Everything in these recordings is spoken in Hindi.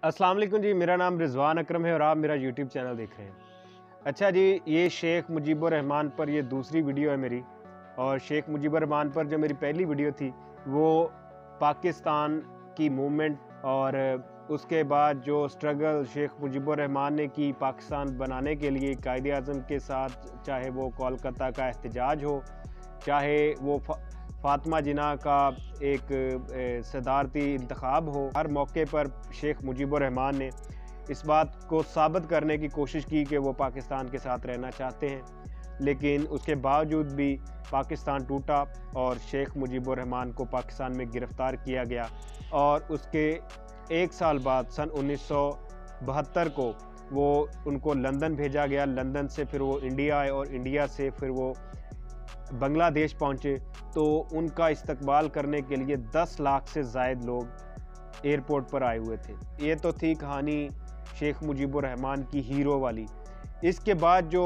अस्सलाम वालेकुम जी, मेरा नाम रिजवान अकरम है और आप मेरा यूट्यूब चैनल देख रहे हैं। अच्छा जी, ये शेख मुजीबुर रहमान पर ये दूसरी वीडियो है मेरी। और शेख मुजीबुर रहमान पर जो मेरी पहली वीडियो थी वो पाकिस्तान की मूवमेंट और उसके बाद जो स्ट्रगल शेख मुजीबुर रहमान ने की पाकिस्तान बनाने के लिए कायदे आज़म के साथ, चाहे वो कोलकाता का एहतजाज हो, चाहे वो फातिमा जिन्ना का एक सदारती इंतखाब हो, हर मौके पर शेख मुजीबुर रहमान ने इस बात को साबित करने की कोशिश की कि वो पाकिस्तान के साथ रहना चाहते हैं। लेकिन उसके बावजूद भी पाकिस्तान टूटा और शेख मुजीबुर रहमान को पाकिस्तान में गिरफ़्तार किया गया और उसके एक साल बाद सन 1972 को वो उनको लंदन भेजा गया। लंदन से फिर वो इंडिया आए और इंडिया से फिर वो बांग्लादेश पहुँचे। तो उनका इस्तकबाल करने के लिए 10 लाख से ज़ायद लोग एयरपोर्ट पर आए हुए थे। ये तो थी कहानी शेख मुजीबुर रहमान की हीरो वाली। इसके बाद जो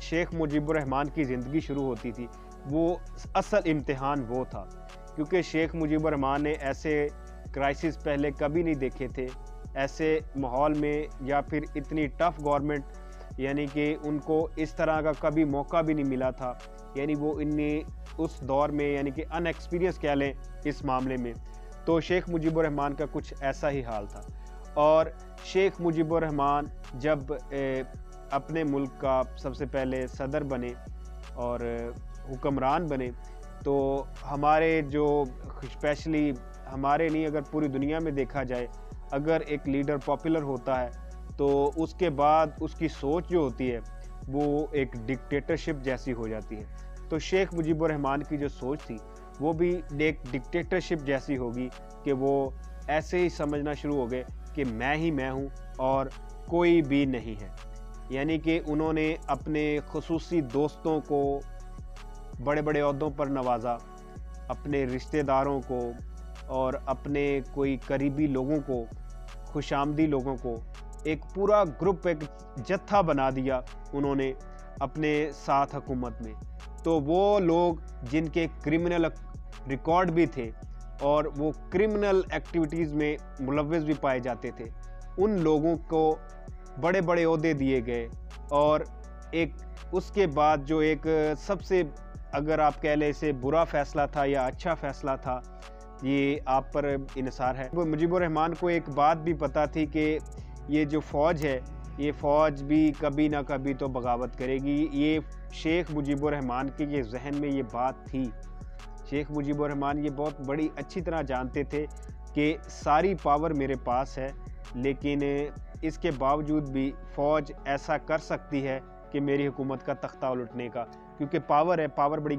शेख मुजीबुर रहमान की ज़िंदगी शुरू होती थी वो असल इम्तिहान वो था, क्योंकि शेख मुजीबुर रहमान ने ऐसे क्राइसिस पहले कभी नहीं देखे थे। ऐसे माहौल में या फिर इतनी टफ़ गवर्नमेंट, यानी कि उनको इस तरह का कभी मौका भी नहीं मिला था। यानी वो इन्हें उस दौर में, यानी कि अनएक्सपीरियंस कह लें इस मामले में, तो शेख मुजीबुर रहमान का कुछ ऐसा ही हाल था। और शेख मुजीबुर रहमान जब अपने मुल्क का सबसे पहले सदर बने और हुक्मरान बने, तो हमारे जो स्पेशली हमारे नहीं, अगर पूरी दुनिया में देखा जाए, अगर एक लीडर पॉपुलर होता है तो उसके बाद उसकी सोच जो होती है वो एक डिक्टेटरशिप जैसी हो जाती है। तो शेख मुजीबुर रहमान की जो सोच थी वो भी एक डिक्टेटरशिप जैसी होगी कि वो ऐसे ही समझना शुरू हो गए कि मैं ही मैं हूँ और कोई भी नहीं है। यानी कि उन्होंने अपने खुसूसी दोस्तों को बड़े बड़े ओहदों पर नवाजा, अपने रिश्तेदारों को और अपने कोई करीबी लोगों को, खुशामदी लोगों को, एक पूरा ग्रुप, एक जत्था बना दिया उन्होंने अपने साथ हुकूमत में। तो वो लोग जिनके क्रिमिनल रिकॉर्ड भी थे और वो क्रिमिनल एक्टिविटीज़ में मुलव्वस भी पाए जाते थे, उन लोगों को बड़े बड़े ओहदे दिए गए। और एक उसके बाद जो एक सबसे, अगर आप कह लें इसे बुरा फ़ैसला था या अच्छा फ़ैसला था, ये आप पर इन्हिसार है। मुजीबुर रहमान को एक बात भी पता थी कि ये जो फ़ौज है, ये फ़ौज भी कभी ना कभी तो बगावत करेगी। ये शेख मुजीबुर रहमान के ये जहन में ये बात थी। शेख मुजीबुर रहमान ये बहुत बड़ी अच्छी तरह जानते थे कि सारी पावर मेरे पास है, लेकिन इसके बावजूद भी फ़ौज ऐसा कर सकती है कि मेरी हुकूमत का तख्ता उलटने का, क्योंकि पावर है, पावर बड़ी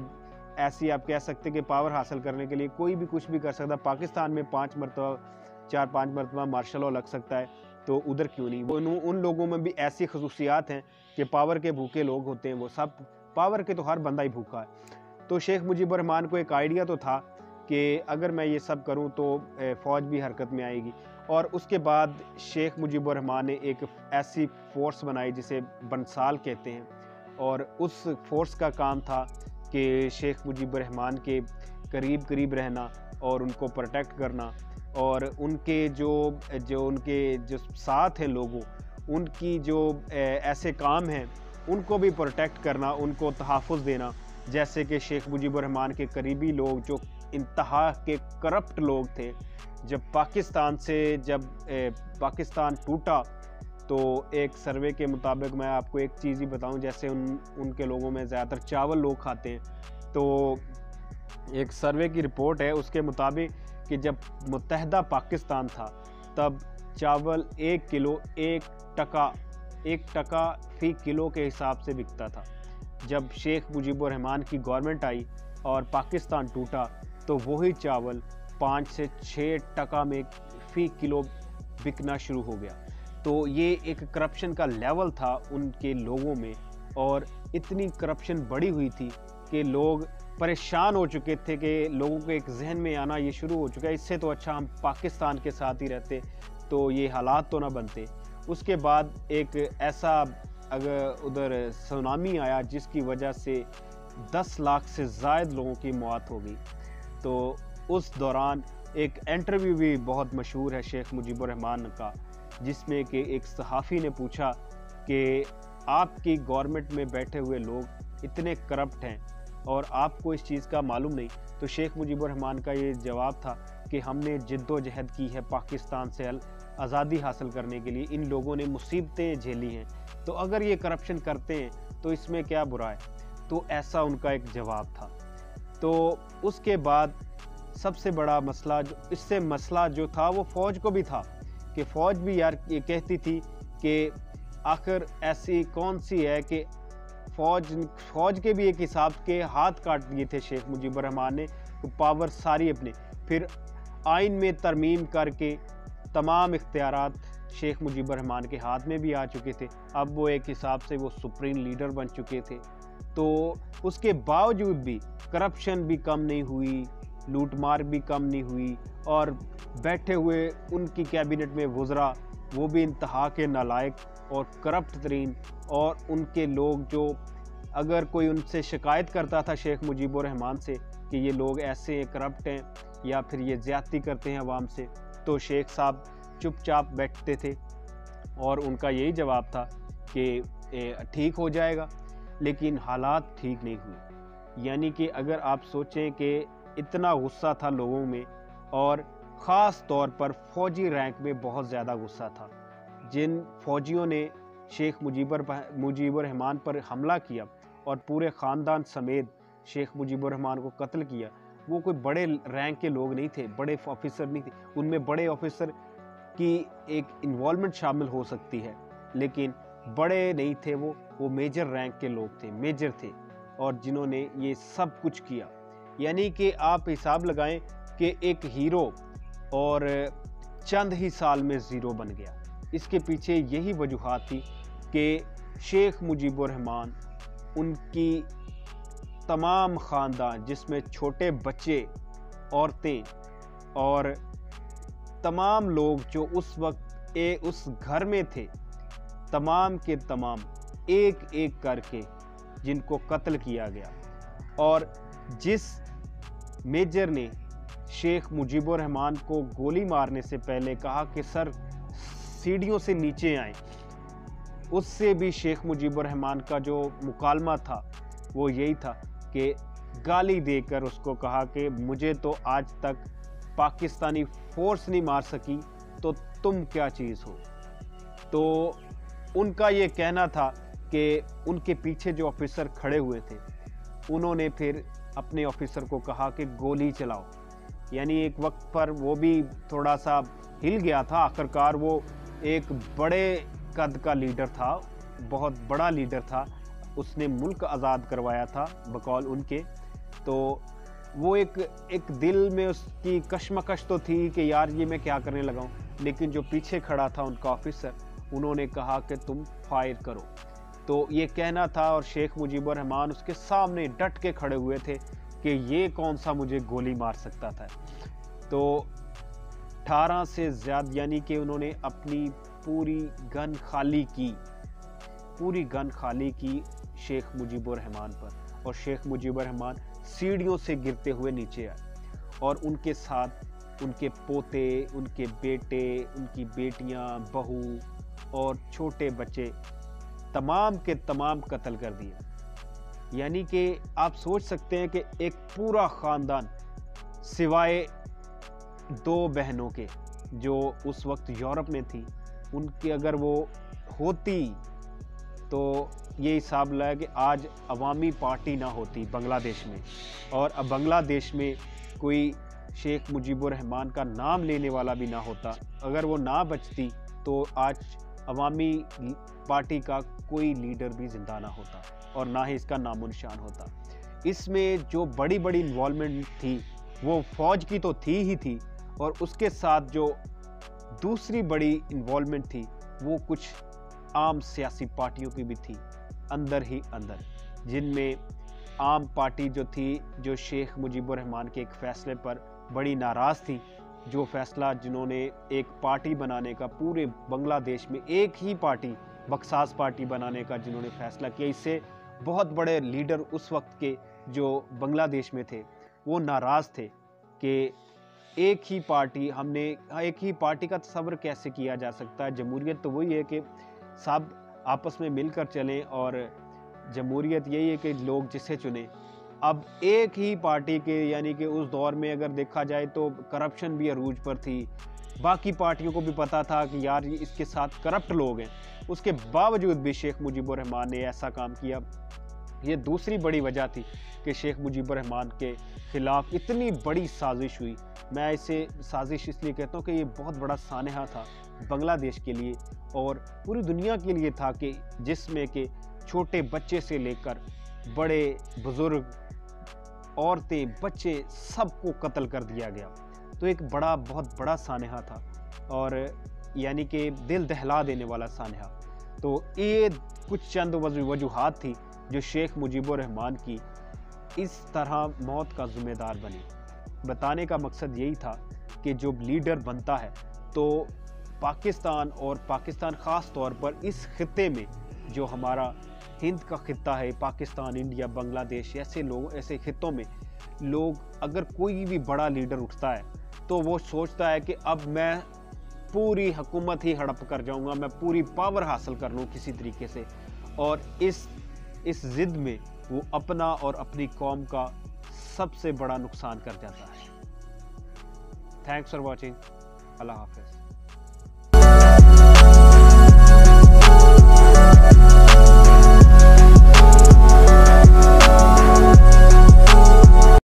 ऐसी, आप कह सकते हैं कि पावर हासिल करने के लिए कोई भी कुछ भी कर सकता है। पाकिस्तान में 4-5 मरतबा मार्शल लॉ लग सकता है, तो उधर क्यों नहीं। वो उन लोगों में भी ऐसी खसूसियात हैं कि पावर के भूखे लोग होते हैं, वो सब पावर के तो हर बंदा ही भूखा है। तो शेख मुजीबुर रहमान को एक आइडिया तो था कि अगर मैं ये सब करूं तो फ़ौज भी हरकत में आएगी। और उसके बाद शेख मुजीबुर रहमान ने एक ऐसी फ़ोर्स बनाई जिसे बंसाल कहते हैं, और उस फोर्स का काम था कि शेख मुजीबुर रहमान के करीब करीब रहना और उनको प्रोटेक्ट करना, और उनके जो साथ हैं लोगों, उनकी जो ऐसे काम हैं उनको भी प्रोटेक्ट करना, उनको तहफ़्फ़ुज़ देना। जैसे कि शेख मुजीबुर रहमान के करीबी लोग जो इंतहा के करप्ट लोग थे, जब पाकिस्तान टूटा, तो एक सर्वे के मुताबिक, मैं आपको एक चीज़ ही बताऊं, जैसे उनके लोगों में ज़्यादातर चावल लोग खाते हैं, तो एक सर्वे की रिपोर्ट है उसके मुताबिक कि जब मुत्तहदा पाकिस्तान था तब चावल 1 किलो 1 टका फ़ी किलो के हिसाब से बिकता था। जब शेख मुजीबुर रहमान की गवर्नमेंट आई और पाकिस्तान टूटा, तो वही चावल 5 से 6 टका में फ़ी किलो बिकना शुरू हो गया। तो ये एक करप्शन का लेवल था उनके लोगों में, और इतनी करप्शन बढ़ी हुई थी कि लोग परेशान हो चुके थे कि लोगों के एक जहन में आना ये शुरू हो चुका है, इससे तो अच्छा हम पाकिस्तान के साथ ही रहते तो ये हालात तो ना बनते। उसके बाद एक ऐसा अगर उधर सुनामी आया जिसकी वजह से 10 लाख से ज़ायद लोगों की मौत हो गई। तो उस दौरान एक इंटरव्यू भी बहुत मशहूर है शेख मुजीबुर रहमान का, जिसमें कि एक सहाफ़ी ने पूछा कि आपकी गवर्नमेंट में बैठे हुए लोग इतने करप्ट हैं और आपको इस चीज़ का मालूम नहीं। तो शेख मुजीबुर रहमान का ये जवाब था कि हमने जिद्दोजहद की है पाकिस्तान से आज़ादी हासिल करने के लिए, इन लोगों ने मुसीबतें झेली हैं, तो अगर ये करप्शन करते हैं तो इसमें क्या बुरा है। तो ऐसा उनका एक जवाब था। तो उसके बाद सबसे बड़ा मसला इससे मसला जो था वो फ़ौज को भी था कि फ़ौज भी यार ये कहती थी कि आखिर ऐसी कौन सी है कि फ़ौज के भी एक हिसाब के हाथ काट दिए थे शेख मुजीबुर रहमान ने, पावर सारी अपने। फिर आइन में तरमीम करके तमाम इख्तियारात शेख मुजीबुर रहमान के हाथ में भी आ चुके थे। अब वो एक हिसाब से वो सुप्रीम लीडर बन चुके थे। तो उसके बावजूद भी करप्शन भी कम नहीं हुई, लूटमार भी कम नहीं हुई, और बैठे हुए उनकी कैबिनेट में वज़रा वो भी इंतहा के नालायक और करप्ट तरीन, और उनके लोग जो अगर कोई उनसे शिकायत करता था शेख मुजीबुर रहमान से कि ये लोग ऐसे हैं, करप्ट हैं, या फिर ये ज़्यादती करते हैं अवाम से, तो शेख साहब चुपचाप बैठते थे और उनका यही जवाब था कि ठीक हो जाएगा। लेकिन हालात ठीक नहीं हुए। यानी कि अगर आप सोचें कि इतना गुस्सा था लोगों में, और ख़ास तौर पर फ़ौजी रैंक में बहुत ज़्यादा गुस्सा था। जिन फ़ौजियों ने शेख मुजीबुर रहमान पर हमला किया और पूरे ख़ानदान समेत शेख मुजीबुर रहमान को कत्ल किया, वो कोई बड़े रैंक के लोग नहीं थे, बड़े ऑफिसर नहीं थे। उनमें बड़े ऑफिसर की एक इन्वॉल्वमेंट शामिल हो सकती है, लेकिन बड़े नहीं थे वो मेजर रैंक के लोग थे, मेजर थे, और जिन्होंने ये सब कुछ किया। यानी कि आप हिसाब लगाएं कि एक हीरो और चंद ही साल में ज़ीरो बन गया। इसके पीछे यही वजूहात थी कि शेख मुजीबुर रहमान, उनकी तमाम ख़ानदान जिसमें छोटे बच्चे, औरतें और तमाम लोग जो उस वक्त उस घर में थे, तमाम के तमाम एक एक करके जिनको कत्ल किया गया। और जिस मेजर ने शेख मुजीबुर रहमान को गोली मारने से पहले कहा कि सर सीढ़ियों से नीचे आए, उससे भी शेख मुजीबुर रहमान का जो मुकालमा था वो यही था कि गाली देकर उसको कहा कि मुझे तो आज तक पाकिस्तानी फोर्स नहीं मार सकी, तो तुम क्या चीज़ हो। तो उनका ये कहना था कि उनके पीछे जो ऑफिसर खड़े हुए थे, उन्होंने फिर अपने ऑफिसर को कहा कि गोली चलाओ। यानी एक वक्त पर वो भी थोड़ा सा हिल गया था। आखिरकार वो एक बड़े कद का लीडर था, बहुत बड़ा लीडर था, उसने मुल्क आज़ाद करवाया था बकौल उनके। तो वो एक दिल में उसकी कशमकश तो थी कि यार ये मैं क्या करने लगा हूँ, लेकिन जो पीछे खड़ा था उनका ऑफिसर, उन्होंने कहा कि तुम फायर करो। तो ये कहना था, और शेख मुजीबुर रहमान उसके सामने डट के खड़े हुए थे कि ये कौन सा मुझे गोली मार सकता था। तो 18 से ज़्यादा, यानी कि उन्होंने अपनी पूरी गन खाली की शेख मुजीबुर रहमान पर, और शेख मुजीबुर रहमान सीढ़ियों से गिरते हुए नीचे आए, और उनके साथ उनके पोते, उनके बेटे, उनकी बेटियां, बहू और छोटे बच्चे तमाम के तमाम कत्ल कर दिए। यानी कि आप सोच सकते हैं कि एक पूरा ख़ानदान, सिवाय 2 बहनों के जो उस वक्त यूरोप में थी, उनकी अगर वो होती तो ये हिसाब लगा कि आज अवामी पार्टी ना होती बांग्लादेश में, और अब बांग्लादेश में कोई शेख मुजीबुर रहमान का नाम लेने वाला भी ना होता। अगर वो ना बचती तो आज अवामी पार्टी का कोई लीडर भी ज़िंदा ना होता, और ना ही इसका नामो निशान होता। इसमें जो बड़ी बड़ी इन्वॉल्वमेंट थी वो फ़ौज की तो थी ही थी, और उसके साथ जो दूसरी बड़ी इन्वॉल्वमेंट थी वो कुछ आम सियासी पार्टियों की भी थी अंदर ही अंदर, जिनमें आम पार्टी जो थी, जो शेख मुजीबुर रहमान के एक फ़ैसले पर बड़ी नाराज़ थी, जो फ़ैसला जिन्होंने एक पार्टी बनाने का, पूरे बांग्लादेश में एक ही पार्टी, बक्सास पार्टी बनाने का जिन्होंने फ़ैसला किया, इससे बहुत बड़े लीडर उस वक्त के जो बांग्लादेश में थे वो नाराज़ थे कि एक ही पार्टी एक ही पार्टी का तस्वर कैसे किया जा सकता है। जमहूरियत तो वही है कि सब आपस में मिलकर चलें, और जमहूरियत यही है कि लोग जिसे चुने। अब एक ही पार्टी के, यानी कि उस दौर में अगर देखा जाए तो करप्शन भी अरूज पर थी, बाकी पार्टियों को भी पता था कि यार इसके साथ करप्ट लोग हैं, उसके बावजूद भी शेख मुजीबुर रहमान ने ऐसा काम किया। ये दूसरी बड़ी वजह थी कि शेख मुजीबुर रहमान के ख़िलाफ़ इतनी बड़ी साजिश हुई। मैं इसे साजिश इसलिए कहता हूँ कि ये बहुत बड़ा सानहा था बांग्लादेश के लिए और पूरी दुनिया के लिए था, कि जिसमें कि छोटे बच्चे से लेकर बड़े बुज़ुर्ग, औरतें, बच्चे, सबको कत्ल कर दिया गया। तो एक बहुत बड़ा सानहा था, और यानी कि दिल दहला देने वाला सानहा। तो ये कुछ चंद वजूहात थी जो शेख मुजीबुर रहमान की इस तरह मौत का ज़िम्मेदार बनी। बताने का मकसद यही था कि जो लीडर बनता है तो पाकिस्तान, और पाकिस्तान ख़ास तौर पर इस खित्ते में, जो हमारा हिंद का खित्ता है, पाकिस्तान, इंडिया, बांग्लादेश, ऐसे खित्तों में लोग, अगर कोई भी बड़ा लीडर उठता है तो वो सोचता है कि अब मैं पूरी हुकूमत ही हड़प कर जाऊंगा, मैं पूरी पावर हासिल कर लूँ किसी तरीके से, और इस ज़िद में वो अपना और अपनी कौम का सबसे बड़ा नुकसान कर जाता है। Thanks for watching. अल्लाह हाफ़िज़।